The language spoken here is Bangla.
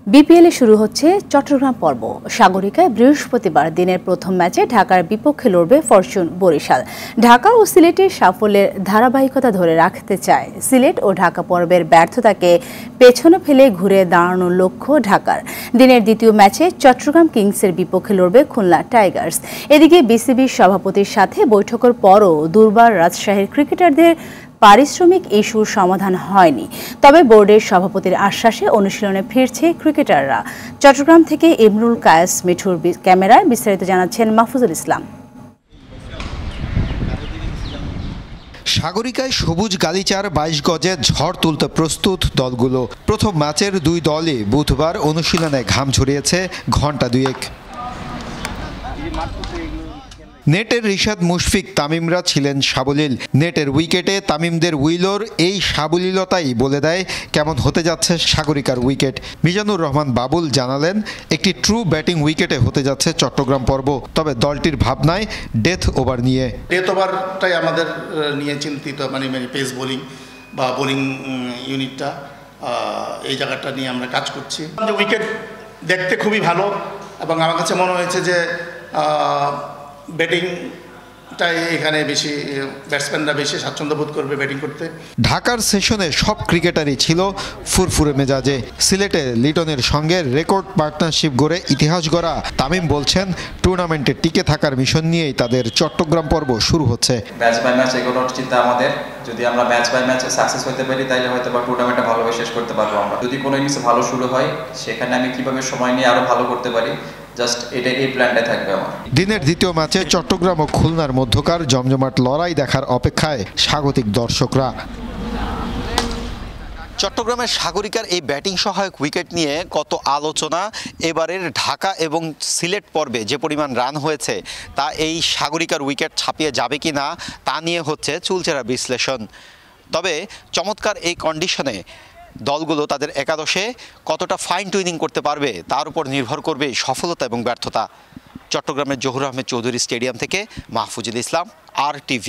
বিপিএলে শুরু হচ্ছে চট্টগ্রাম পর্ব। সাগরিকায় বৃহস্পতিবার দিনের প্রথম ম্যাচে ঢাকার বিপক্ষে লড়বে ফরচুন বরিশাল। ঢাকা ও সিলেটের সাফল্যের ধারাবাহিকতা ধরে রাখতে চায় সিলেট ও ঢাকা পর্বের ব্যর্থতাকে পেছনে ফেলে ঘুরে দাঁড়ানোর লক্ষ্য ঢাকার। দিনের দ্বিতীয় ম্যাচে চট্টগ্রাম কিংসের বিপক্ষে লড়বে খুলনা টাইগার্স। এদিকে বিসিবির সভাপতির সাথে বৈঠকের পরও দুর্বার রাজশাহীর ক্রিকেটারদের পারিশ্রমিক ইস্যুর সমাধান হয়নি। তবে বোর্ডের সভাপতির আশ্বাসে অনুশীলনে ফিরছে ক্রিকেটাররা। চট্টগ্রাম থেকে ইমরুল কায়েস মিঠুর ক্যামেরায় বিস্তারিত জানাচ্ছেন মাহফুজুল ইসলাম। সাগরিকায় সবুজ গালিচার ২২ গজে ঝড় তুলতে প্রস্তুত দলগুলো। প্রথম ম্যাচের দুই দলই বুধবার অনুশীলনে ঘাম ঝরিয়েছে ঘণ্টা দুয়েক। নেটের রিশাদ মুশফিক তামিমরা ছিলেন সাবলীল। নেটের উইকেটে তামিমদের উইলোর এই সাবলীলতাই বলে দেয় কেমন হতে যাচ্ছে সাগরিকার উইকেট। মিজানুর রহমান বাবুল জানালেন, একটি ট্রু ব্যাটিং উইকেটে হতে যাচ্ছে চট্টগ্রাম পর্ব। তবে দলটির ভাবনায় ডেথ ওভার নিয়ে। ডেথ ওভারটাই আমাদের নিয়ে চিন্তিত, মানে পেস বোলিং বা বোলিং ইউনিটটা, এই জায়গাটা নিয়ে আমরা কাজ করছি। উইকেট দেখতে খুবই ভালো এবং আমার কাছে মনে হয়েছে যে ব্যাটিংটাই এখানে বেশি, ব্যাটসম্যানরা বেশি স্বাচ্ছন্দ্য বোধ করবে ব্যাটিং করতে। ঢাকার সেশনে সব ক্রিকেটারই ছিল ফুরফুরে মেজাজে। সিলেটে লিটনের সঙ্গে রেকর্ড পার্টনারশিপ গড়ে ইতিহাস গড়া তামিম বলছেন, টুর্নামেন্টে টিকে থাকার মিশন নিয়েই তাদের চট্টগ্রাম পর্ব শুরু হচ্ছে। ম্যাচ বাই ম্যাচ এগোনোর চিন্তা আমাদের। যদি আমরা ম্যাচ বাই ম্যাচে সাকসেস হতে পারি তাহলে হয়তো বা টুর্নামেন্টটা ভালোভাবে শেষ করতে পারবো আমরা। যদি কোনো ইনিংসে ভালো শুরু হয় সেখানে আমি কিভাবে সময় নিয়ে আরো ভালো করতে পারি, জাস্ট এই প্ল্যানটা থাকবে আমার। দিনের দ্বিতীয় ম্যাচে চট্টগ্রাম ও খুলনার মধ্যকার জমজমাট লড়াই দেখার অপেক্ষায় স্বাগতিক দর্শকরা। চট্টগ্রামের সাগরিকার এই ব্যাটিং সহায়ক উইকেট নিয়ে কত আলোচনা। এবারের ঢাকা এবং সিলেট পর্বে যে পরিমাণ রান হয়েছে তা এই সাগরিকার উইকেট ছাপিয়ে যাবে কি না তা নিয়ে হচ্ছে চুলচেরা বিশ্লেষণ। তবে চমৎকার এই কন্ডিশনে দলগুলো তাদের একাদশে কতটা ফাইন টুইনিং করতে পারবে তার উপর নির্ভর করবে সফলতা এবং ব্যর্থতা। চট্টগ্রামের জহুর আহমেদ চৌধুরী স্টেডিয়াম থেকে মাহফুজুল ইসলাম, RTV।